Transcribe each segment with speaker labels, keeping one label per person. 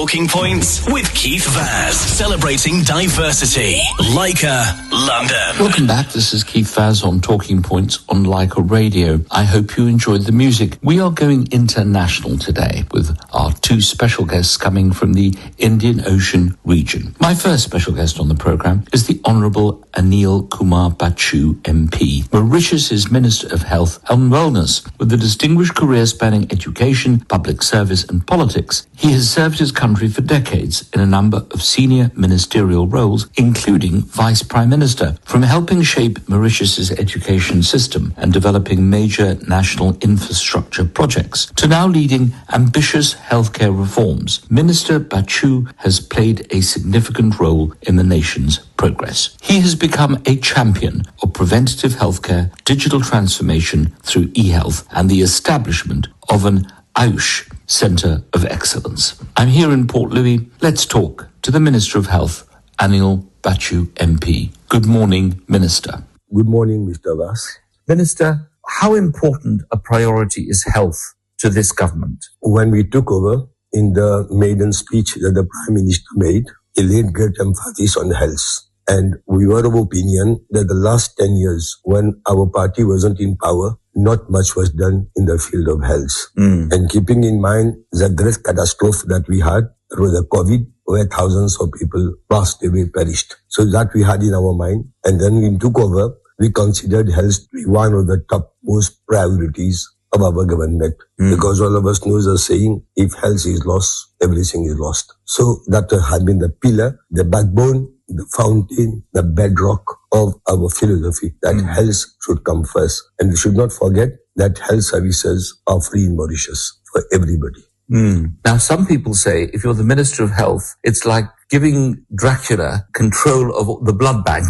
Speaker 1: Talking Points with Keith Vaz, celebrating diversity. Lyca, London.
Speaker 2: Welcome back. This is Keith Vaz on Talking Points on Lyca Radio. I hope you enjoyed the music. We are going international today with our two special guests coming from the Indian Ocean region. My first special guest on the programme is the Honourable Anil Kumar Bachoo MP, Mauritius's Minister of Health and Wellness, with a distinguished career spanning education, public service and politics. He has served his country for decades in a number of senior ministerial roles, including Vice Prime Minister, from helping shape Mauritius's education system and developing major national infrastructure projects, to now leading ambitious healthcare reforms. Minister Bachoo has played a significant role in the nation's progress. He has become a champion of preventative healthcare, digital transformation through e-health, and the establishment of an Ayush Centre of Excellence. I'm here in Port Louis. Let's talk to the Minister of Health, Anil Bachoo MP. Good morning, Minister.
Speaker 3: Good morning, Mr. Vaz.
Speaker 2: Minister, how important a priority is health to this government?
Speaker 3: When we took over, in the maiden speech that the Prime Minister made, he laid great emphasis on health. And we were of opinion that the last 10 years, when our party wasn't in power, not much was done in the field of health. And keeping in mind the great catastrophe that we had through the COVID, where thousands of people passed away, perished. So that we had in our mind. And then when we took over, we considered health to be one of the top most priorities of our government. Because all of us knows the saying, if health is lost, everything is lost. So that had been the pillar, the backbone, the fountain, the bedrock of our philosophy, that health should come first. And we should not forget that health services are free in Mauritius for everybody.
Speaker 2: Now, some people say if you're the Minister of Health, it's like giving Dracula control of the blood bank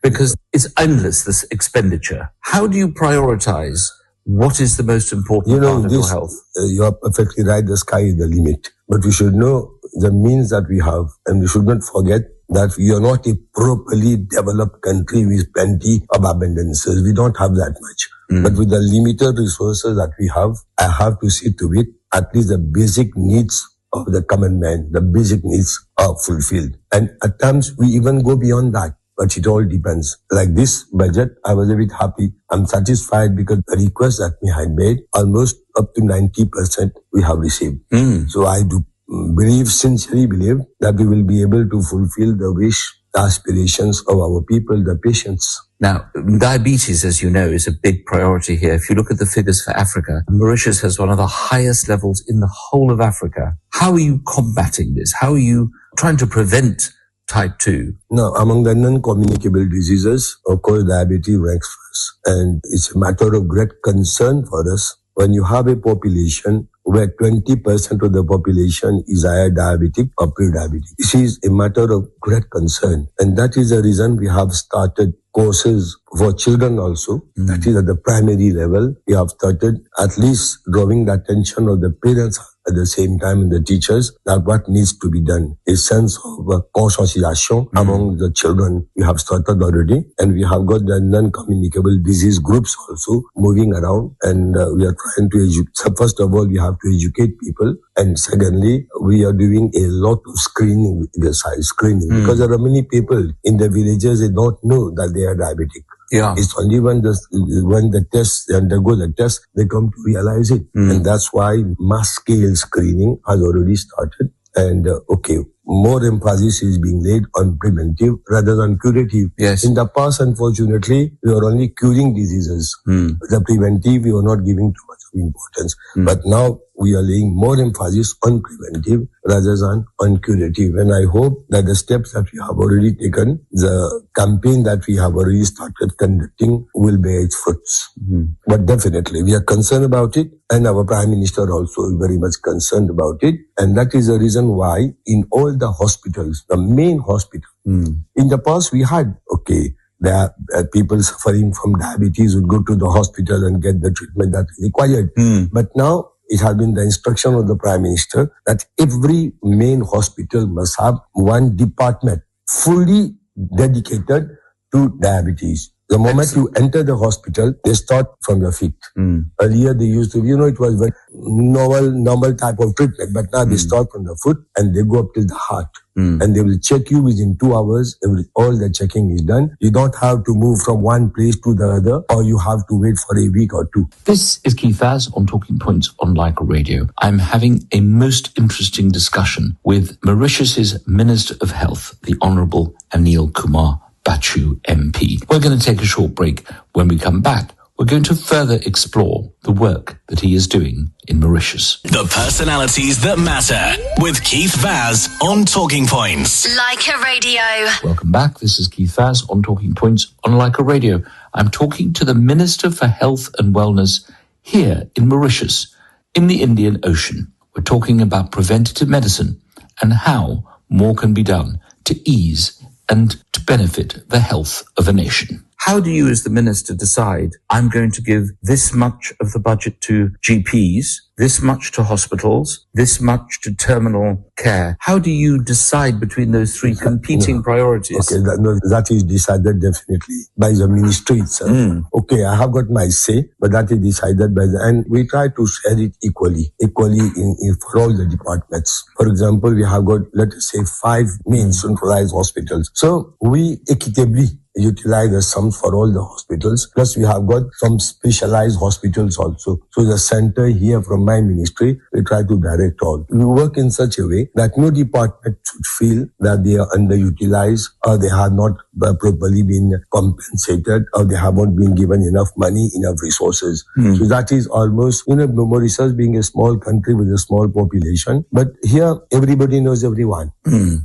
Speaker 2: because it's endless, this expenditure. How do you prioritize what is the most important part of your health?
Speaker 3: You are perfectly right. The sky is the limit. But we should know the means that we have, and we should not forget that we are not a properly developed country with plenty of abundances. We don't have that much. But with the limited resources that we have, I have to see to it at least the basic needs of the common man, the basic needs are fulfilled. And at times we even go beyond that. But it all depends. Like this budget, I was a bit happy. I'm satisfied because the request that we had made, almost up to 90% we have received. So I do sincerely believe that we will be able to fulfill the wish, the aspirations of our people, the patients.
Speaker 2: Now, diabetes, as you know, is a big priority here. If you look at the figures for Africa, Mauritius has one of the highest levels in the whole of Africa. How are you combating this? How are you trying to prevent type 2?
Speaker 3: Now, among the non-communicable diseases, of course, diabetes ranks first. And it's a matter of great concern for us when you have a population where 20% of the population is either diabetic or pre-diabetic. This is a matter of great concern. And that is the reason we have started courses for children also. That is at the primary level. We have started at least drawing the attention of the parents at the same time and the teachers that what needs to be done. A sense of conscientization among the children we have started already. And we have got the non-communicable disease groups also moving around. And we are trying to educate. So first of all, we have to educate people. And secondly, we are doing a lot of screening, because there are many people in the villages, they don't know that they are diabetic. It's only when the test, they undergo the test, they come to realize it. And that's why mass scale screening has already started. And more emphasis is being laid on preventive rather than curative.
Speaker 2: Yes.
Speaker 3: In the past, unfortunately, we were only curing diseases. The preventive, we were not giving too much of importance. But now we are laying more emphasis on preventive rather than on curative. And I hope that the steps that we have already taken, the campaign that we have already started conducting will bear its fruits. But definitely, we are concerned about it. And our Prime Minister also is very much concerned about it. And that is the reason why in all the hospitals, the main hospital, in the past we had, there are people suffering from diabetes would go to the hospital and get the treatment that is required. But now it has been the instruction of the Prime Minister that every main hospital must have one department fully dedicated to diabetes. The moment you enter the hospital, they start from your feet. Earlier they used to, it was very normal type of treatment, but now they start from the foot and they go up till the heart. And they will check you within 2 hours. All the checking is done. You don't have to move from one place to the other, or you have to wait for a week or two.
Speaker 2: This is Keith Vaz on Talking Points on Lyca Radio. I'm having a most interesting discussion with Mauritius's Minister of Health, the Honourable Anil Bachoo MP. We're going to take a short break. When we come back, we're going to further explore the work that he is doing in Mauritius.
Speaker 1: The personalities that matter with Keith Vaz on Talking Points.
Speaker 4: Lyca Radio.
Speaker 2: Welcome back. This is Keith Vaz on Talking Points on Lyca Radio. I'm talking to the Minister for Health and Wellness here in Mauritius, in the Indian Ocean. We're talking about preventative medicine and how more can be done to ease and to benefit the health of a nation. How do you as the minister decide, I'm going to give this much of the budget to GPs, this much to hospitals, this much to terminal care? How do you decide between those three competing priorities?
Speaker 3: Okay, that is decided definitely by the ministry itself. Okay, I have got my say, but that is decided by and we try to share it equally in for all the departments. For example, we have got, let us say, 5 main centralized hospitals. So we equitably utilize the sums for all the hospitals. Plus, we have got some specialized hospitals also. So the center here from my ministry, we try to direct all. We work in such a way that no department should feel that they are underutilized or they have not properly been compensated or they have not been given enough money, enough resources. So that is almost, Mauritius being a small country with a small population, but here everybody knows everyone.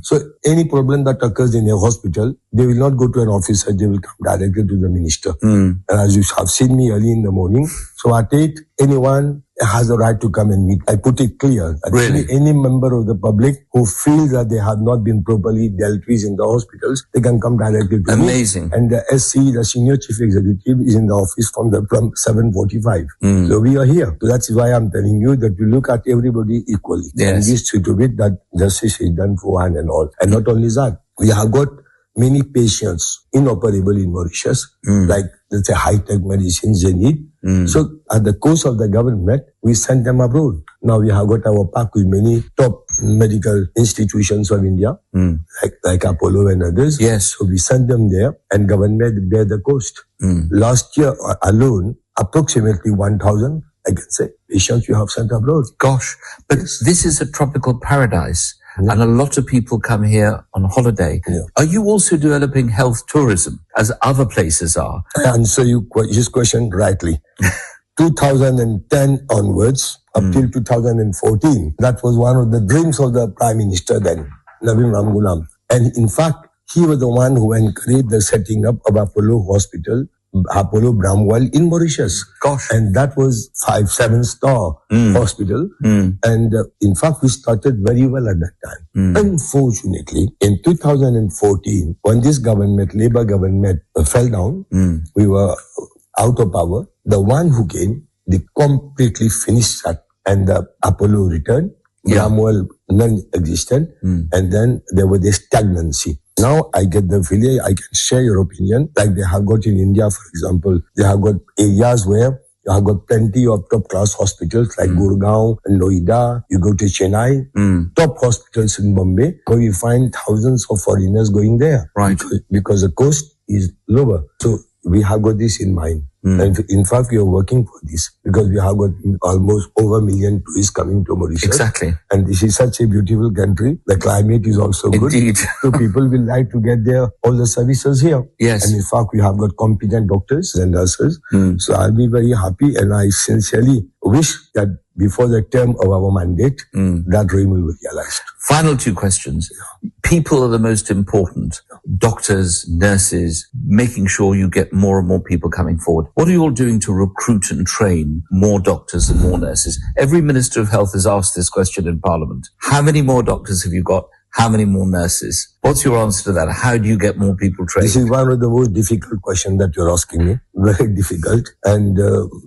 Speaker 3: So any problem that occurs in a hospital, they will not go to an officer, they will come directly to the minister. And as you have seen me early in the morning, so at 8, anyone has a right to come and meet. I put it clear.
Speaker 2: Really?
Speaker 3: Any member of the public who feels that they have not been properly dealt with in the hospitals, they can come directly to me.
Speaker 2: Amazing.
Speaker 3: And the SC, the Senior Chief Executive, is in the office from 7:45. So we are here. So that's why I'm telling you that you look at everybody equally.
Speaker 2: Yes.
Speaker 3: And we see to it that justice is done for one and all. And not only that, we have got many patients inoperable in Mauritius, like let's say high-tech medicines they need. So at the course of the government, we send them abroad. Now we have got our pack with many top medical institutions of India, like Apollo and others.
Speaker 2: Yes.
Speaker 3: So we send them there and government bear the cost. Last year alone, approximately 1,000, I can say, patients you have sent abroad.
Speaker 2: Gosh, but this is a tropical paradise. And a lot of people come here on holiday. Are you also developing health tourism as other places are?
Speaker 3: I answer his question rightly. 2010 onwards, up till 2014, that was one of the dreams of the Prime Minister then, Navin Ramgoolam. And in fact, he was the one who encouraged the setting up of Apollo Hospital, Apollo Bramwell in Mauritius.
Speaker 2: Gosh.
Speaker 3: And that was 5-7-star hospital. And in fact, we started very well at that time. Unfortunately, in 2014, when this government, Labour government, fell down, we were out of power. The one who came, they completely finished that. And the Apollo returned. Bramwell non-existent. And then there was this stagnancy. Now I get the feeling, I can share your opinion, like they have got in India, for example. They have got areas where you have got plenty of top-class hospitals like Gurgaon and Noida. You go to Chennai, top hospitals in Bombay, where you find thousands of foreigners going there.
Speaker 2: Right.
Speaker 3: Because the cost is lower. So we have got this in mind. And in fact, we are working for this because we have got almost over 1 million tourists coming to Mauritius.
Speaker 2: Exactly.
Speaker 3: And this is such a beautiful country. The climate is also good.
Speaker 2: Indeed.
Speaker 3: So people will like to get all the services here.
Speaker 2: Yes.
Speaker 3: And in fact, we have got competent doctors and nurses. So I'll be very happy and I sincerely wish that before the term of our mandate, that dream will be realized.
Speaker 2: Final 2 questions. People are the most important. Doctors, nurses, making sure you get more and more people coming forward. What are you all doing to recruit and train more doctors and more nurses? Every Minister of Health has asked this question in Parliament. How many more doctors have you got? How many more nurses? What's your answer to that? How do you get more people trained?
Speaker 3: This is one of the most difficult questions that you're asking me. Very difficult. And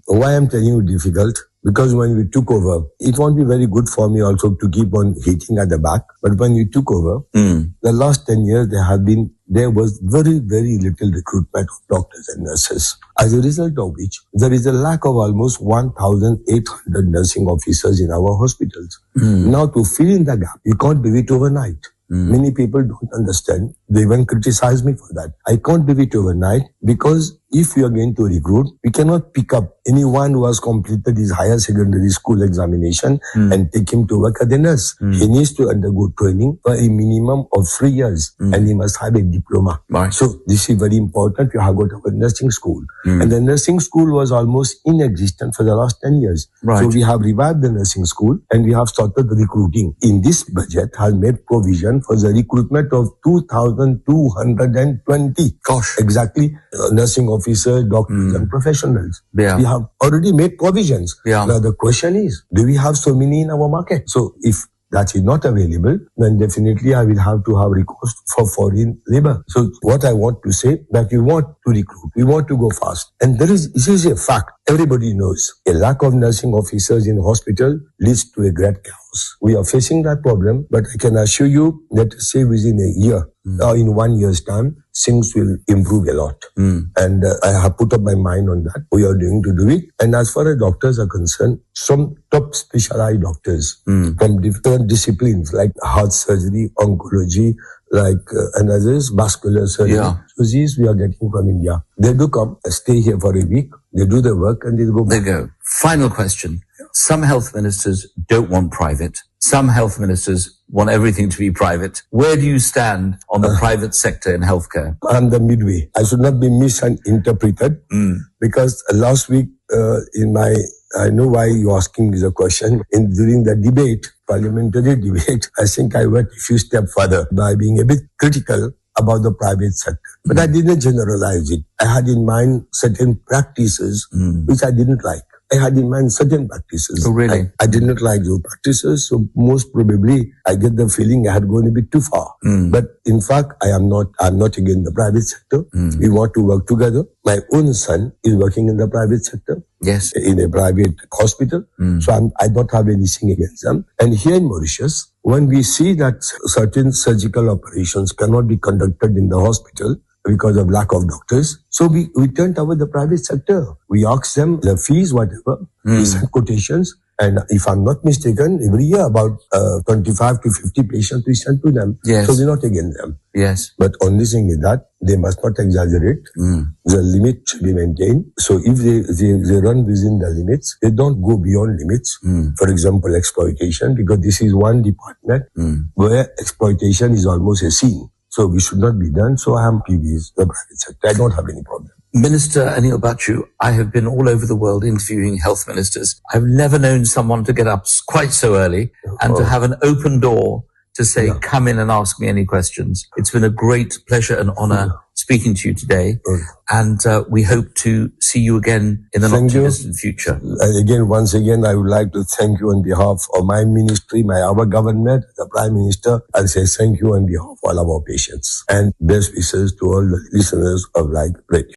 Speaker 3: why I'm telling you difficult? Because when we took over, it won't be very good for me also to keep on hitting at the back. But when we took over, the last 10 years, there have been there was very, very little recruitment of doctors and nurses. As a result of which, there is a lack of almost 1,800 nursing officers in our hospitals. Now, to fill in the gap, you can't do it overnight. Many people don't understand. They even criticize me for that. I can't do it overnight because if we are going to recruit, we cannot pick up anyone who has completed his higher secondary school examination and take him to work as a nurse. He needs to undergo training for a minimum of 3 years and he must have a diploma.
Speaker 2: Right.
Speaker 3: So this is very important. You have got a nursing school. And the nursing school was almost inexistent for the last 10 years.
Speaker 2: Right.
Speaker 3: So we have revived the nursing school and we have started recruiting. In this budget has made provision for the recruitment of 2,220.
Speaker 2: Gosh.
Speaker 3: Exactly. Nursing officers, doctors and professionals.
Speaker 2: Yeah.
Speaker 3: We have already made provisions.
Speaker 2: Yeah.
Speaker 3: Now the question is, do we have so many in our market? So if that is not available, then definitely I will have to have recourse for foreign labor. So what I want to say, that we want to recruit, we want to go fast. And this is a fact. Everybody knows a lack of nursing officers in hospital leads to a great chaos. We are facing that problem, but I can assure you that say within a year or in 1 year's time, things will improve a lot. And I have put up my mind on that. We are going to do it. And as far as doctors are concerned, some top specialized doctors from different disciplines like heart surgery, oncology, and others, vascular surgery.
Speaker 2: Yeah.
Speaker 3: So these we are getting from India. They do come, stay here for a week, they do the work and they go back.
Speaker 2: There you go. Final question. Some health ministers don't want private. Some health ministers want everything to be private. Where do you stand on the private sector in healthcare?
Speaker 3: I'm the midway. I should not be misinterpreted because last week I know why you're asking me the question. During the debate, parliamentary debate, I think I went a few steps further by being a bit critical about the private sector. But I didn't generalize it. I had in mind certain practices which I didn't like. I had in mind certain practices.
Speaker 2: Oh, really?
Speaker 3: I did not like those practices, so most probably I get the feeling I had gone a bit too far. But in fact, I'm not against the private sector. We want to work together. My own son is working in the private sector.
Speaker 2: Yes.
Speaker 3: In a private hospital. So I don't have anything against them. And here in Mauritius, when we see that certain surgical operations cannot be conducted in the hospital because of lack of doctors, so we turned over the private sector. We asked them the fees, whatever, we sent quotations. And if I'm not mistaken, every year about 25 to 50 patients we send to them.
Speaker 2: Yes.
Speaker 3: So we're not against them.
Speaker 2: Yes.
Speaker 3: But only thing is that they must not exaggerate. The limit should be maintained. So if they run within the limits, they don't go beyond limits. For example, exploitation, because this is one department where exploitation is almost a sin. So we should not be done. So I am PBs, the private sector. I don't have any problem.
Speaker 2: Minister Anil Bachoo, I have been all over the world interviewing health ministers. I've never known someone to get up quite so early and to have an open door to say, come in and ask me any questions. It's been a great pleasure and honor speaking to you today. And we hope to see you again in the not too distant future.
Speaker 3: Once again, I would like to thank you on behalf of my ministry, our government, the Prime Minister, and say thank you on behalf of all our patients. And best wishes to all the listeners of Lyca Radio.